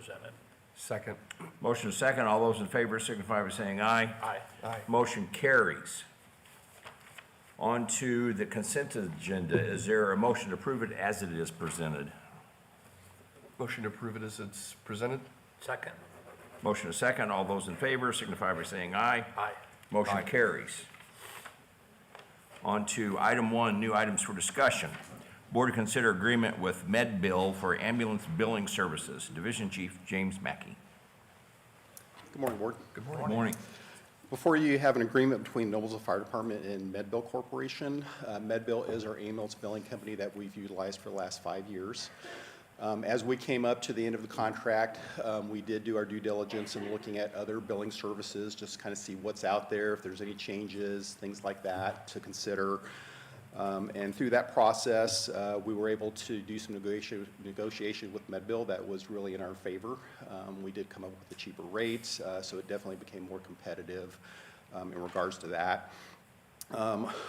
presented. Second. Motion is second. All those in favor signify by saying aye. Aye. Aye. Motion carries. On to the consent agenda. Is there a motion to approve it as it is presented? Motion to approve it as it's presented? Second. Motion is second. All those in favor signify by saying aye. Aye. Motion Aye. carries. On to item 1, new items for discussion. Board to consider agreement with MedBill for ambulance billing services. Division Chief James Mackey. Good morning, Board. Good Good morning. Before you have an agreement between Noblesville Fire Department and MedBill Corporation. MedBill is our ambulance billing company that we've utilized for the last 5 years. As we came up to the end of the contract, we did do our due diligence in looking at other billing services, just kind of see what's out there, if there's any changes, things like that to consider. And through that process, we were able to do some negotiation with MedBill that was really in our favor. We did come up with the cheaper rates, so it definitely became more competitive in regards to that.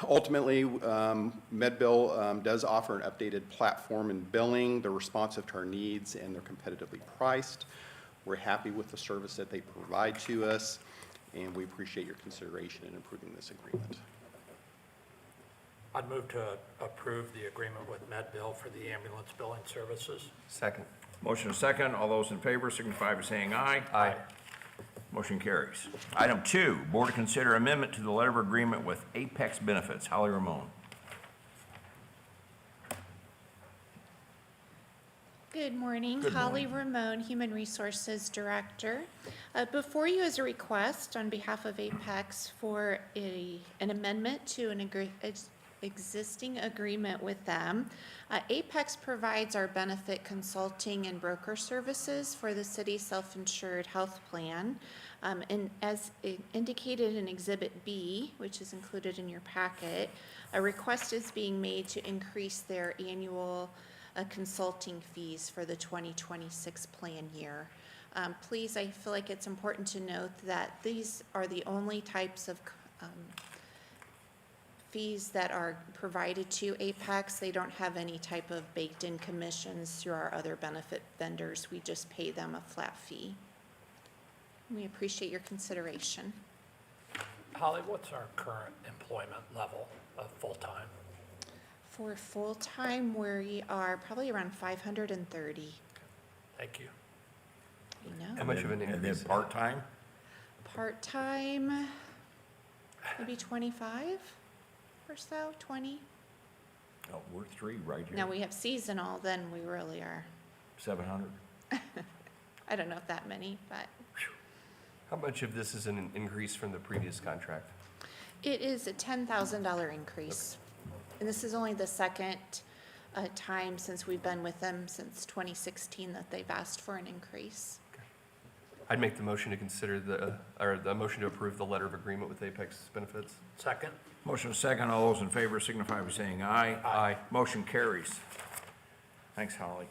Ultimately, MedBill does offer an updated platform in billing. They're responsive to our needs and they're competitively priced. We're happy with the service that they provide to us, and we appreciate your consideration in approving this agreement. I'd move to approve the agreement with MedBill for the ambulance billing services. Second. Motion is second. All those in favor signify by saying aye. Aye. Motion carries. Item 2, board to consider amendment to the letter of agreement with Apex Benefits. Holly Ramone. Good morning. Good Holly morning. Ramone, Human Resources Director. Before you is a request on behalf of Apex for an amendment to an existing agreement with them. Apex provides our benefit consulting and broker services for the city self-insured health plan. And as indicated in Exhibit B, which is included in your packet, a request is being made to increase their annual consulting fees for the 2026 plan year. Please, I feel like it's important to note that these are the only types of fees that are provided to Apex. They don't have any type of baked-in commissions through our other benefit vendors. We just pay them a flat fee. We appreciate your consideration. Holly, what's our current employment level of full-time? For full-time, we are probably around 530. Thank you. You How know, much of an And then increase? part-time? part-time, maybe 25 or so, 20. Oh, we're 3 right here. Now we have seasonal, then we really are, 700. I don't know if that many, but How much of this is an increase from the previous contract? it is a $10,000 increase. And this is only the second time since we've been with them since 2016 that they've asked for an increase. I'd make the motion to consider the motion to approve the letter of agreement with Apex Benefits. Second. Motion is second. All those in favor signify by saying aye. Aye. Motion carries. Thanks, Holly.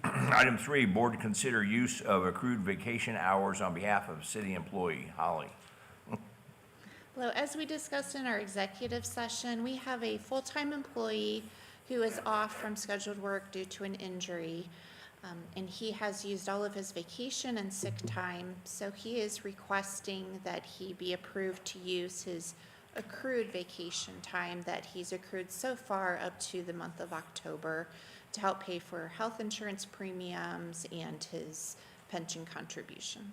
Item 3, board to consider use of accrued vacation hours on behalf of a city employee. Holly. Hello, as we discussed in our executive session, we have a full-time employee who is off from scheduled work due to an injury. And he has used all of his vacation and sick time, so he is requesting that he be approved to use his accrued vacation time that he's accrued so far up to the month of October to help pay for health insurance premiums and his pension contribution.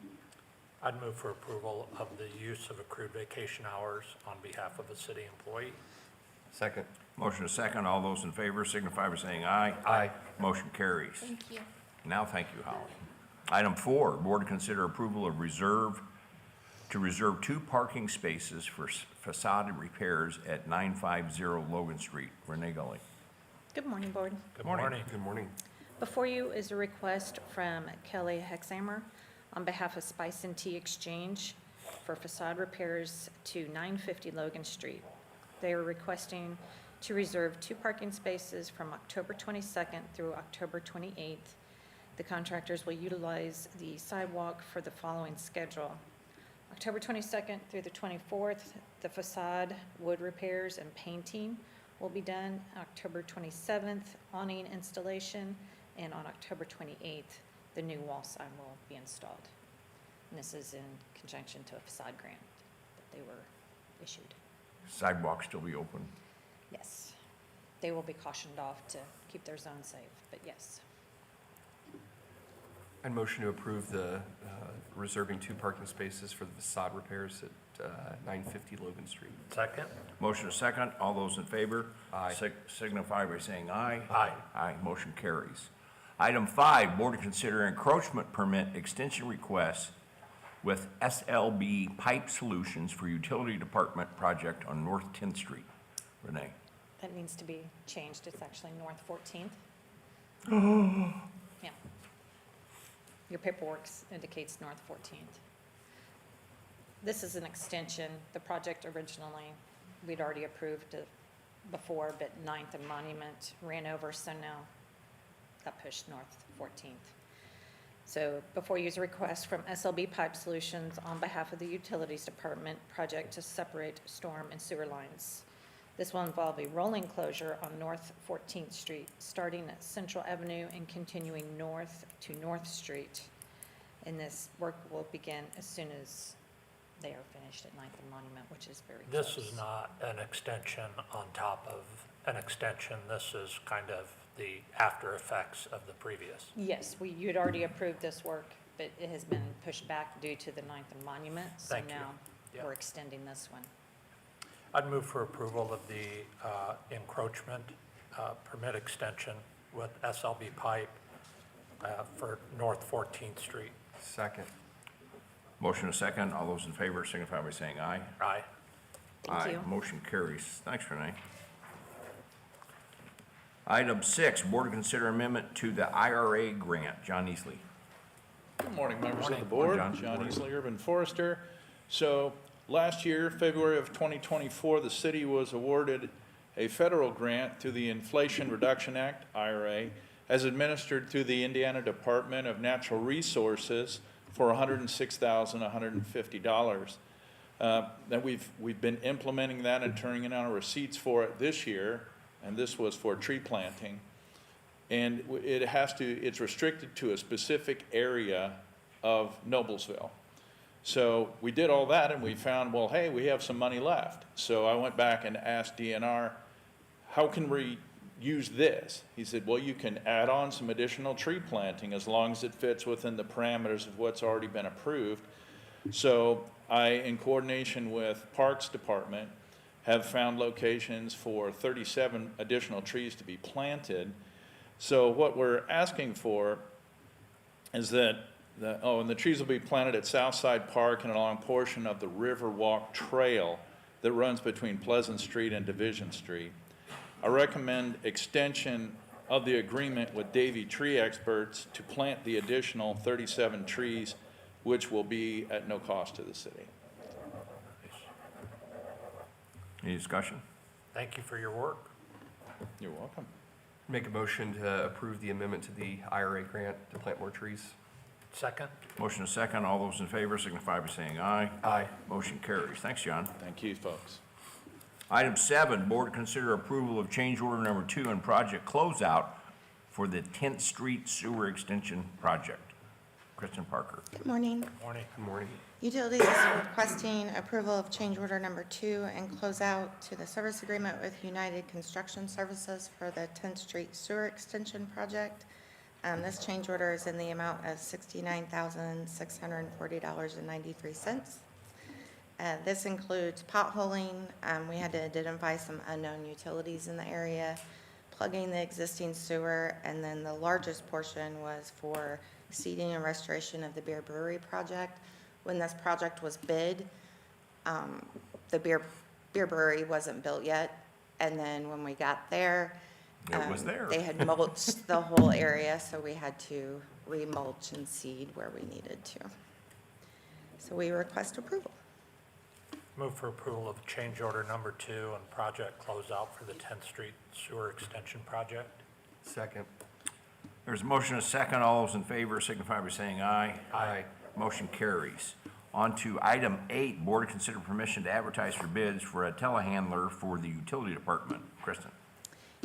I'd move for approval of the use of accrued vacation hours on behalf of a city employee. Second. Motion is second. All those in favor signify by saying aye. Aye. Motion carries. Thank you. Now, thank you, Holly. Item 4, board to consider approval of reserve 2 parking spaces for facade repairs at 950 Logan Street, Renee Gully. Good morning, Board. Good Morning. morning. Good morning. Before you is a request from Kelly Hexamer on behalf of Spice and Tea Exchange for facade repairs to 950 Logan Street. They are requesting to reserve 2 parking spaces from October 22nd through October 28th. The contractors will utilize the sidewalk for the following schedule. October 22nd through the 24th, the facade, wood repairs, and painting will be done. October 27th, awning installation, and on October 28th, the the new wall sign will be installed. And this is in conjunction to a facade grant that they were issued. Sidewalks still be open. Yes. They will be cautioned off to keep their zone safe, but yes. I'd motion to approve the reserving 2 parking spaces for the facade repairs at 950 Logan Street. Second? Motion is second. All those in favor? Aye. Signify by saying aye. Aye. Aye, motion carries. Item 5, board to consider encroachment permit extension request with SLB Pipe Solutions for utility department project on North 10th Street. Renee? That needs to be changed. It's actually North 14th. Yeah. Your paperwork indicates North 14th. This is an extension. The project originally, we'd already approved it before, but 9th and Monument ran over, so now got pushed North 14th. So before you is a request from SLB Pipe Solutions on behalf of the Utilities Department project to separate storm and sewer lines. This will involve a rolling closure on North 14th Street, starting at Central Avenue and continuing north to North Street. And this work will begin as soon as they are finished at 9th and Monument, which is very close. This is not an extension on top of an extension. This is kind of the after effects of the previous. Yes, you'd already approved this work, but it has been pushed back due to the 9th and Monument. So Thank you. now Yeah. we're extending this one. I'd move for approval of the encroachment permit extension with SLB pipe for North 14th Street. Second. Motion is second. All those in favor signify by saying aye. Aye. Thank you. Aye, motion carries. Thanks, Renee. Item 6, board to consider amendment to the IRA grant. John Easley. Good morning, members of the Morning, board. John. John Morning. Easley, Urban Forester. So last year, February of 2024, the city was awarded a federal grant through the Inflation Reduction Act, IRA, as administered through the Indiana Department of Natural Resources for $106,150. Then we've been implementing that and turning in our receipts for it this year, and this was for tree planting. And it's restricted to a specific area of Noblesville. So we did all that and we found, well, hey, we have some money left. So I went back and asked DNR, how can we use this? He said, well, you can add on some additional tree planting as long as it fits within the parameters of what's already been approved. So I, in coordination with Parks Department, have found locations for 37 additional trees to be planted. So what we're asking for is that, and the trees will be planted at Southside Park and along a portion of the Riverwalk Trail that runs between Pleasant Street and Division Street. I recommend extension of the agreement with Davy Tree Experts to plant the additional 37 trees, which will be at no cost to the city. Any discussion? Thank you for your work. You're welcome. Make a motion to approve the amendment to the IRA grant to plant more trees. Second? Motion is second. All those in favor signify by saying aye. Aye. Motion carries. Thanks, John. Thank you, folks. Item 7, board to consider approval of change order number 2 and project closeout for the 10th Street Sewer Extension Project. Kristen Parker. Good morning. Morning. Good morning. Utilities is requesting approval of change order number 2 and closeout to the service agreement with United Construction Services for the 10th Street Sewer Extension Project. This change order is in the amount of $69,640.93. This includes potholing. We had to identify some unknown utilities in the area, plugging the existing sewer, and then the largest portion was for seeding and restoration of the beer brewery project. When this project was bid, the beer brewery wasn't built yet, and then when we got there, It was there. they had mulched the whole area, so we had to remulch and seed where we needed to. So we request approval. Move for approval of change order number 2 and project closeout for the 10th Street Sewer Extension Project. Second. There's a motion and a second. All those in favor signify by saying aye. Aye. Motion carries. On to item 8, board to consider permission to advertise for bids for a telehandler for the utility department. Kristen.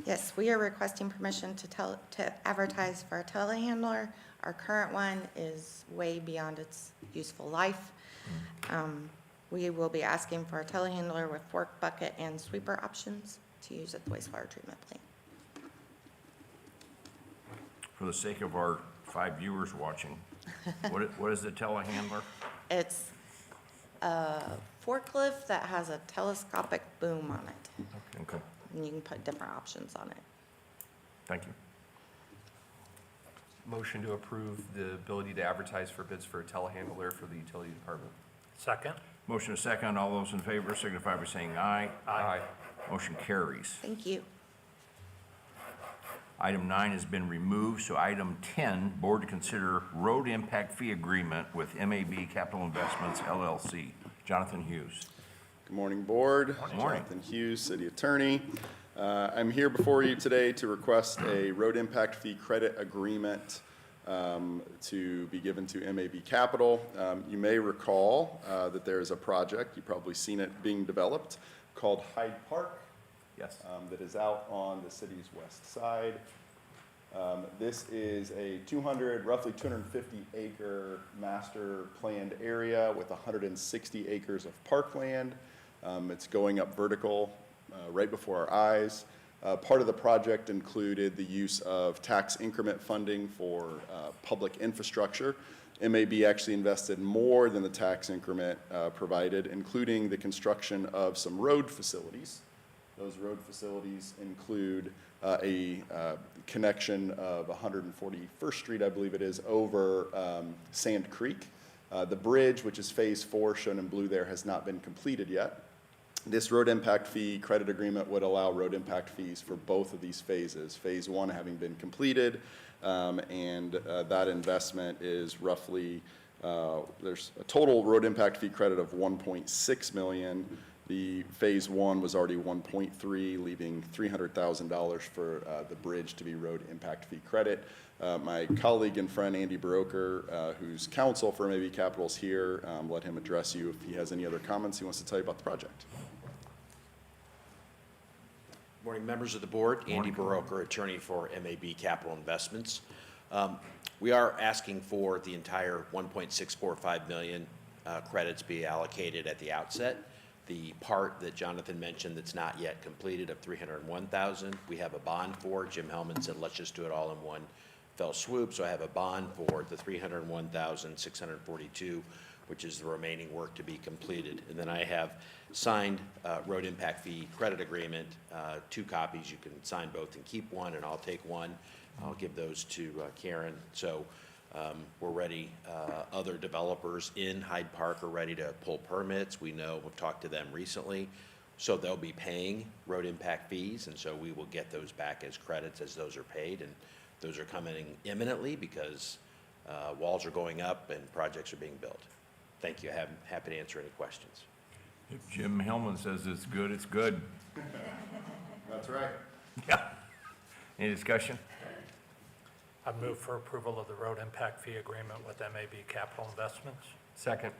Yes, we are requesting permission to advertise for a telehandler. Our current one is way beyond its useful life. We will be asking for a telehandler with fork, bucket, and sweeper options to use at the wastewater treatment plant. For the sake of our 5 viewers watching, what is the telehandler? It's a forklift that has a telescopic boom on it, Okay, and you can put different options on it. thank you. Motion to approve the ability to advertise for bids for a telehandler for the utility department. Second? Motion is second. All those in favor signify by saying aye. Aye. Motion carries. Thank you. Item 9 has been removed, so item 10, board to consider road impact fee agreement with MAB Capital Investments LLC. Jonathan Hughes. Good morning, Board. Morning. Jonathan Hughes, City Attorney. I'm here before you today to request a road impact fee credit agreement to be given to MAB Capital. You may recall that there is a project, you've probably seen it being developed, called Hyde Park. Yes. That is out on the city's west side. This is a roughly 250 acre master planned area with 160 acres of parkland. It's going up vertical right before our eyes. Part of the project included the use of tax increment funding for public infrastructure. MAB actually invested more than the tax increment provided, including the construction of some road facilities. Those road facilities include a connection of 141st Street, I believe it is, over Sand Creek. The bridge, which is Phase 4, shown in blue there, has not been completed yet. This road impact fee credit agreement would allow road impact fees for both of these phases. Phase 1 having been completed, and that investment is roughly, there's a total road impact fee credit of $1.6 million. The Phase 1 was already 1.3, leaving $300,000 for the bridge to be road impact fee credit. My colleague and friend Andy Broker, who's counsel for MAB Capital, is here. Let him address you if he has any other comments he wants to tell you about the project. Morning, members of the board. Andy Baroker, attorney for MAB Capital Investments. We are asking for the entire $1.645 million credits be allocated at the outset. The part that Jonathan mentioned that's not yet completed of $301,000, we have a bond for. Jim Hellman said, let's just do it all in one fell swoop. So I have a bond for the $301,642, which is the remaining work to be completed. And then I have signed road impact fee credit agreement, 2 copies. You can sign both and keep one, and I'll take one. I'll give those to Karen. So we're ready. Other developers in Hyde Park are ready to pull permits. We know, we've talked to them recently. So they'll be paying road impact fees, and so we will get those back as credits as those are paid. And those are coming imminently because walls are going up and projects are being built. Thank you. I'm happy to answer any questions. If Jim Hellman says it's good, it's good. That's right. Yeah. Any discussion? I'd move for approval of the road impact fee agreement with MAB Capital Investments. Second.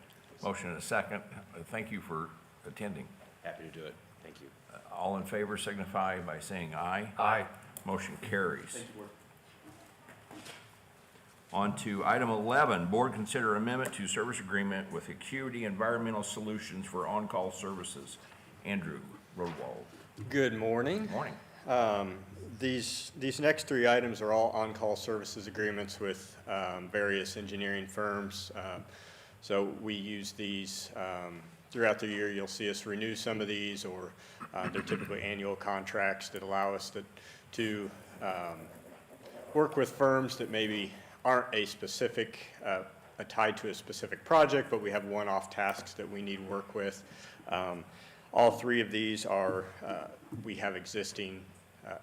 Motion and a second. Thank you for attending. Happy to do it. Thank you. All in favor signify by saying aye. Aye. Motion carries. Thank you, Board. On to item 11, board consider amendment to service agreement with Acuity Environmental Solutions for on-call services. Andrew Rodwald. Good morning. Morning. These next 3 items are all on-call services agreements with various engineering firms. So we use these throughout the year. You'll see us renew some of these, or they're typically annual contracts that allow us to work with firms that maybe aren't a specific, tied to a specific project, but we have one-off tasks that we need work with. All 3 of these are, we have existing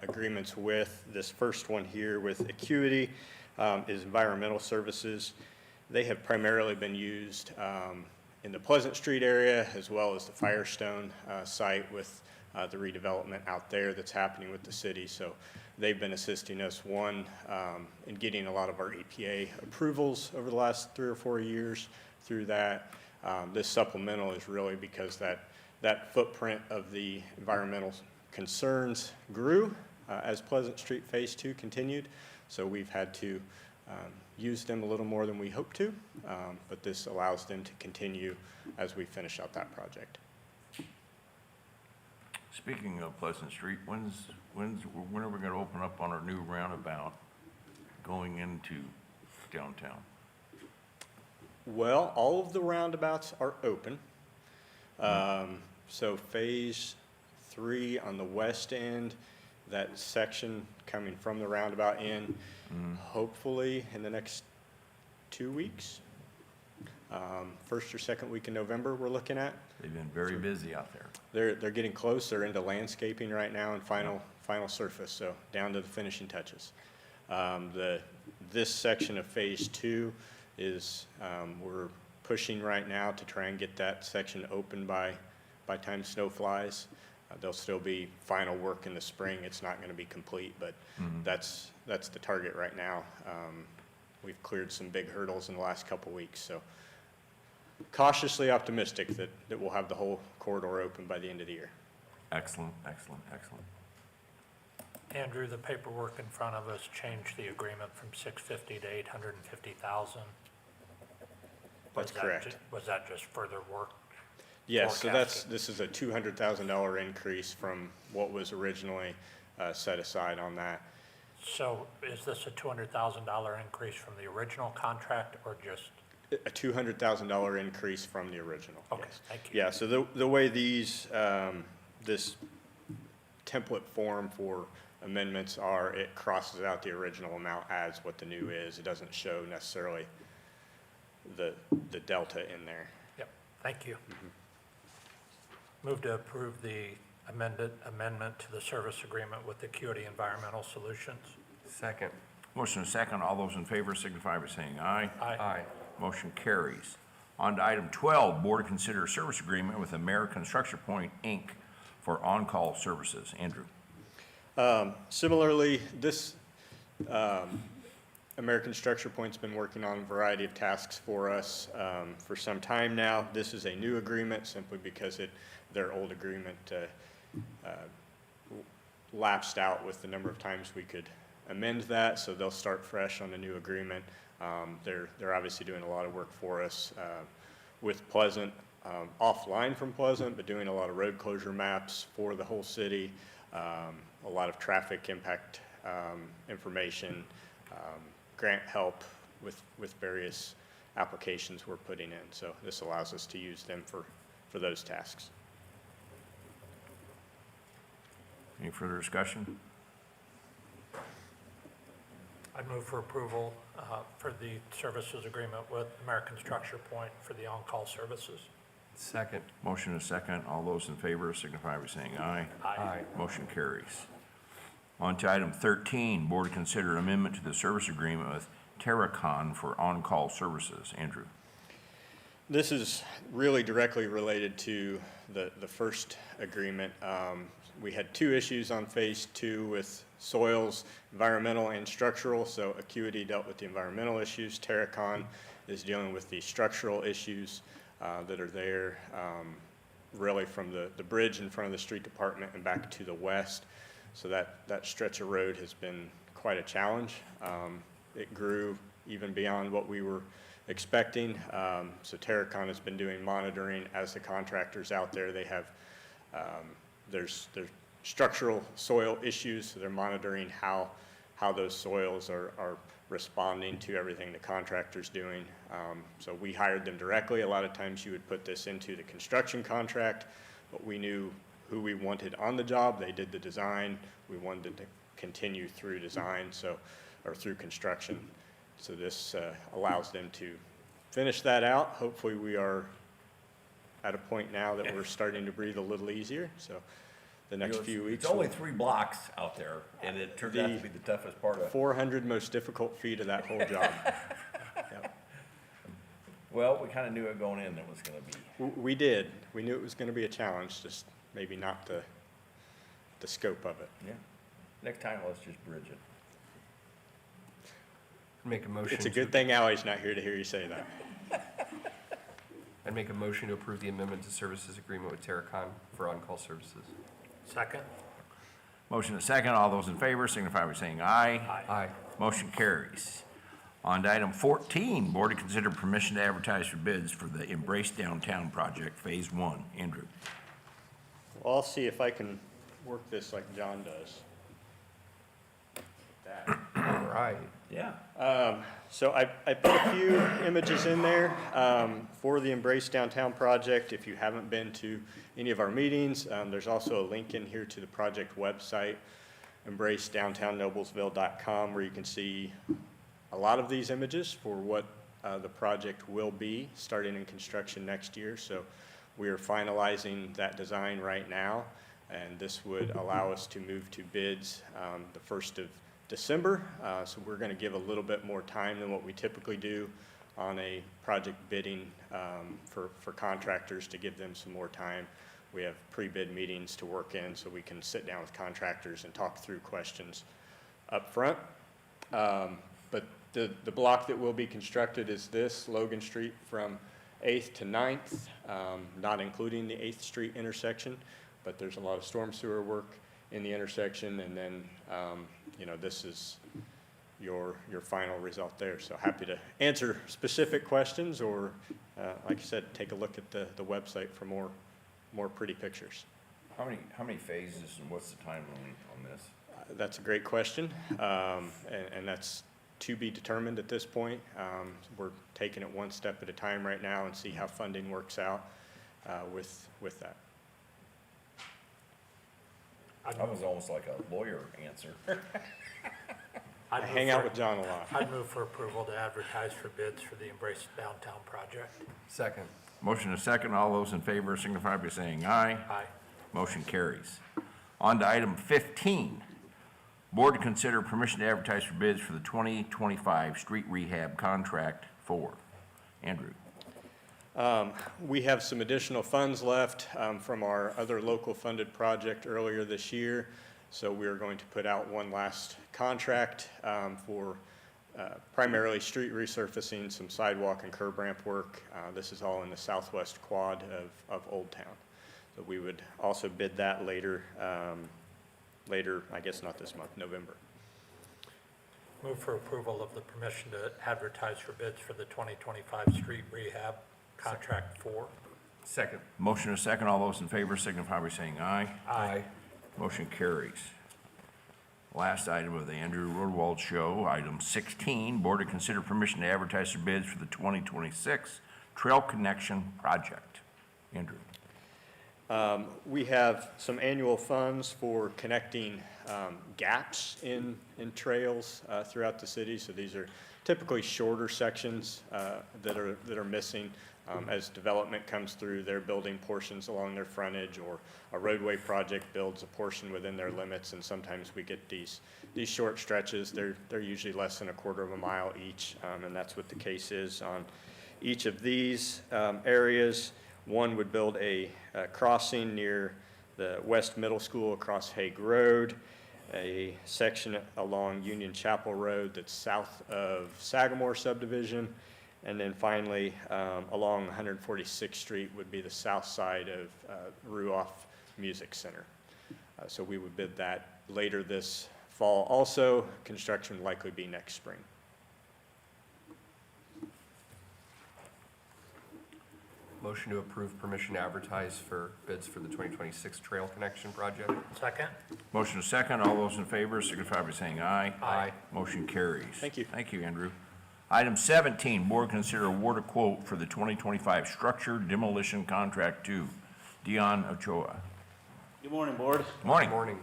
agreements with. This first one here with Acuity is environmental services. They have primarily been used in the Pleasant Street area, as well as the Firestone site with the redevelopment out there that's happening with the city. So they've been assisting us, one, in getting a lot of our EPA approvals over the last 3 or 4 years through that. This supplemental is really because that footprint of the environmental concerns grew, as Pleasant Street Phase 2 continued, so we've had to use them a little more than we hoped to, but this allows them to continue as we finish out that project. Speaking of Pleasant Street, when are we gonna open up on our new roundabout going into downtown? Well, all of the roundabouts are open. So Phase 3 on the west end, that section coming from the roundabout in, hopefully in the next 2 weeks. First or second week in November, we're looking at. They've been very busy out there. They're getting close. They're into landscaping right now and final surface, so down to the finishing touches. This section of Phase 2 is, we're pushing right now to try and get that section open by time snow flies. There'll still be final work in the spring. It's not gonna be complete, but that's the target right now. We've cleared some big hurdles in the last couple weeks, so cautiously optimistic that we'll have the whole corridor open by the end of the year. Excellent, excellent, excellent. Andrew, the paperwork in front of us changed the agreement from 650 to 850,000. That's correct. Was that just further work? Yes, so forecasted? this is a $200,000 increase from what was originally set aside on that. So is this a $200,000 increase from the original contract or just? A $200,000 increase from the original. Okay, yes. thank you. Yeah, so the way these, this template form for amendments are, it crosses out the original amount as what the new is. It doesn't show necessarily the delta in there. Yep, thank you. Move to approve the amendment to the service agreement with Acuity Environmental Solutions. Second. Motion and second, all those in favor signify by saying aye. Aye. Motion carries. On to item 12, board to consider service agreement with American Structure Point, Inc. for on-call services. Andrew. Similarly, this American Structure Point's been working on a variety of tasks for us for some time now. This is a new agreement simply because their old agreement lapsed out with the number of times we could amend that, so they'll start fresh on the new agreement. They're obviously doing a lot of work for us with Pleasant, offline from Pleasant, but doing a lot of road closure maps for the whole city, a lot of traffic impact information, grant help with various applications we're putting in. So this allows us to use them for those tasks. Any further discussion? I'd move for approval for the services agreement with American Structure Point for the on-call services. Second. Motion and second, all those in favor signify by saying aye. Aye. Motion carries. On to item 13, board to consider amendment to the service agreement with Terracon for on-call services. Andrew. This is really directly related to the first agreement. We had two issues on Phase 2 with soils, environmental and structural. So Acuity dealt with the environmental issues. Terracon is dealing with the structural issues that are there, really from the bridge in front of the street department and back to the west. So that stretch of road has been quite a challenge. It grew even beyond what we were expecting. So Terracon has been doing monitoring as the contractors out there. They have, there's structural soil issues, so they're monitoring how those soils are responding to everything the contractor's doing. So we hired them directly. A lot of times you would put this into the construction contract, but we knew who we wanted on the job. They did the design. We wanted to continue through design, or through construction. So this allows them to finish that out. Hopefully we are at a point now that we're starting to breathe a little easier. So the next few weeks. It's only 3 blocks out there, and it turned out to be the toughest part of it. 400 most difficult feet of that whole job. Yep. Well, we kind of knew it going in that it was going to be. We did. We knew it was going to be a challenge, just maybe not the scope of it. Yeah. Next time, let's just bridge it. Make a motion. It's a good thing Allie's not here to hear you say that. I'd make a motion to approve the amendment to services agreement with Terracon for on-call services. Second? Motion and second. All those in favor signify by saying aye. Aye. Motion carries. On to item 14, board to consider permission to advertise for bids for the Embrace Downtown Project, Phase 1. Andrew. Well, I'll see if I can work this like John does. That. All right. Yeah. So I put a few images in there for the Embrace Downtown project. If you haven't been to any of our meetings, there's also a link in here to the project website, embracedowntownnoblesville.com, where you can see a lot of these images for what the project will be starting in construction next year. So we are finalizing that design right now, and this would allow us to move to bids the 1st of December. So we're going to give a little bit more time than what we typically do on a project bidding for contractors, to give them some more time. We have pre-bid meetings to work in so we can sit down with contractors and talk through questions up front. But the block that will be constructed is this, Logan Street from 8th to 9th, not including the 8th Street intersection, but there's a lot of storm sewer work in the intersection, and then this is your final result there. So happy to answer specific questions, or like I said, take a look at the website for more pretty pictures. How many phases and what's the timeline on this? That's a great question, and that's to be determined at this point. We're taking it one step at a time right now and see how funding works out with that. That was almost like a lawyer answer. I hang out with John a lot. I'd move for approval to advertise for bids for the Embrace Downtown project. Second. Motion and second. All those in favor signify by saying aye. Aye. Motion carries. On to item 15. Board to consider permission to advertise for bids for the 2025 street rehab contract 4. Andrew. We have some additional funds left from our other local funded project earlier this year. So we are going to put out one last contract for primarily street resurfacing, some sidewalk and curb ramp work. This is all in the southwest quad of Old Town. So we would also bid that later, I guess not this month, November. Move for approval of the permission to advertise for bids for the 2025 street rehab contract 4. Second. Motion and second. All those in favor signify by saying aye. Aye. Motion carries. Last item of the Andrew Rodewald Show, item 16, board to consider permission to advertise for bids for the 2026 Trail Connection Project. Andrew. We have some annual funds for connecting gaps in trails throughout the city. So these are typically shorter sections that are missing. As development comes through, they're building portions along their frontage, or a roadway project builds a portion within their limits, and sometimes we get these short stretches. They're usually less than a quarter of a mile each, and that's what the case is on each of these areas. One would build a crossing near the West Middle School across Hague Road, a section along Union Chapel Road that's south of Sagamore subdivision, and then finally along 146th Street would be the south side of Ruoff Music Center. So we would bid that later this fall. Also, construction would likely be next spring. Motion to approve permission to advertise for bids for the 2026 Trail Connection Project. Second. Motion and second. All those in favor signify by saying aye. Aye. Motion carries. Thank you. Thank you, Andrew. Item 17, board consider award a quote for the 2025 structure demolition contract 2. Dion Ochoa. Good morning, Board. Morning. Morning.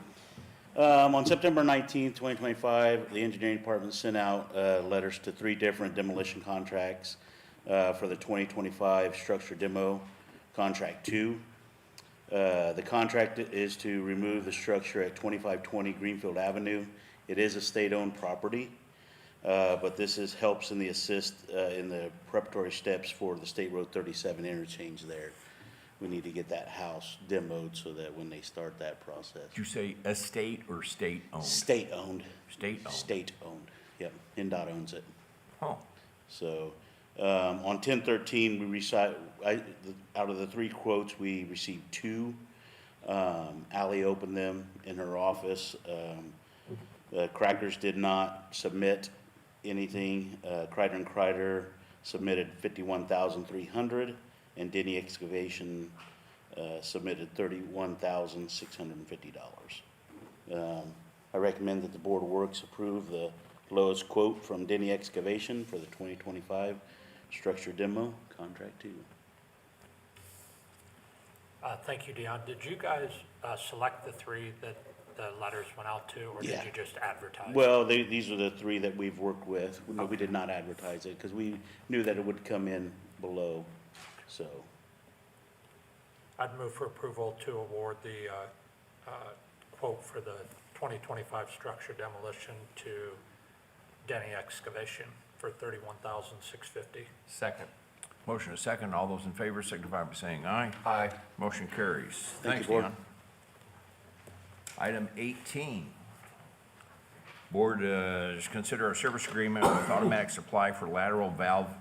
On September 19th, 2025, the engineering department sent out letters to 3 different demolition contracts for the 2025 structure demo contract 2. The contract is to remove the structure at 2520 Greenfield Avenue. It is a state-owned property, but this helps in the assist in the preparatory steps for the State Road 37 interchange there. We need to get that house demoed so that when they start that process. Did you say estate or state-owned? State-owned. State-owned. State-owned, yep. NDOT owns it. Oh, So, on 10/13, out of the 3 quotes, we received 2 Ally opened them in her office. The Crackers did not submit anything. Kreider and Kreider submitted $51,300, and Denny Excavation submitted $31,650. I recommend that the Board of Works approve the lowest quote from Denny Excavation for the 2025 structure demo, contract 2. Thank you, Dion. Did you guys select the three that the letters went out to, or did Yeah. you just advertise? Well, these are the three that we've worked with. No, we did not advertise it because we knew that it would come in below, so. I'd move for approval to award the quote for the 2025 structure demolition to Denny Excavation for $31,650. Second. Motion is second. All those in favor signify by saying aye. Aye. Motion carries. Thank Thanks, you, Board. Dion. Item 18. Board, just consider a service agreement with automatic supply for lateral valve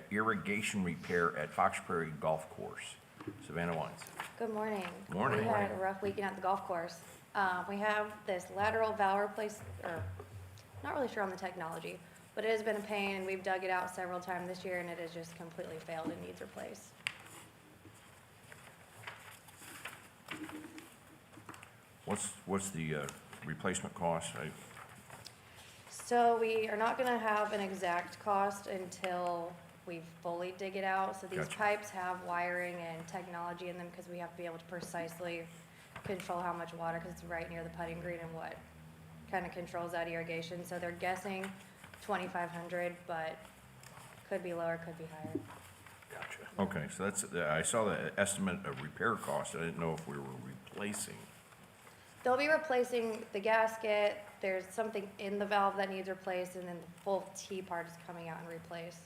irrigation repair at Fox Prairie Golf Course. Savannah Wines. Good morning. Morning. We had a rough weekend at the golf course. We have this lateral valve not really sure on the technology, but it has been a pain, and we've dug it out several times this year, and it has just completely failed and needs replaced. What's the replacement cost? So we are not gonna have an exact cost until we fully dig it out. So these Gotcha. pipes have wiring and technology in them, because we have to be able to precisely control how much water, because it's right near the putting green, and what kind of controls that irrigation. So they're guessing 2,500, but could be lower, could be higher. Gotcha. Okay, so that's, I saw the estimate of repair cost. I didn't know if we were replacing. They'll be replacing the gasket, there's something in the valve that needs replaced, and then the full T part is coming out and replaced.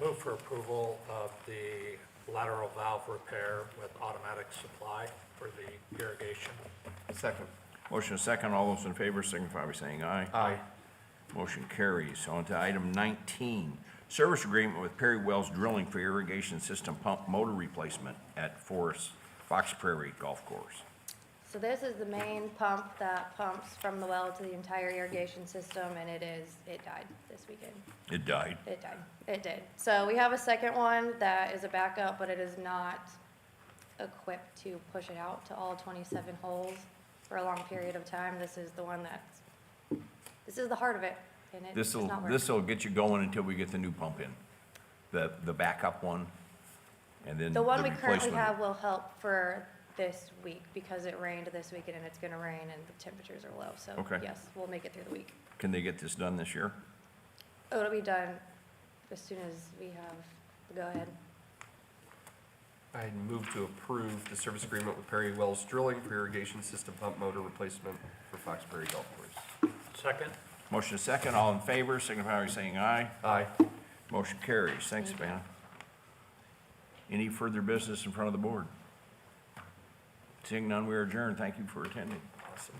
Move for approval of the lateral valve repair with automatic supply for the irrigation. Second. Motion is second. All those in favor signify by saying aye. Aye. Motion carries. On to item 19, service agreement with Perry Wells Drilling for irrigation system pump motor replacement at Fox Prairie Golf Course. So this is the main pump that pumps from the well to the entire irrigation system, and it died this weekend. It died. It died. It did. So we have a second one that is a backup, but it is not equipped to push it out to all 27 holes for a long period of time. This is the one this is the heart of it, and it's just not working. This'll get you going until we get the new pump in, the backup one, and then The one we currently replacement. have will help for this week, because it rained this weekend, and it's gonna rain, and the temperatures are low, so Okay. yes, we'll make it through the week. Can they get this done this year? Oh, it'll be done as soon as we have the go-ahead. I move to approve the service agreement with Perry Wells Drilling for irrigation system pump motor replacement for Fox Prairie Golf Course. Second? Motion is second. All in favor signify by saying aye. Aye. Motion carries. Thanks, Savannah. Any further business in front of the board? Seeing none, we are adjourned. Thank you for attending. Awesome.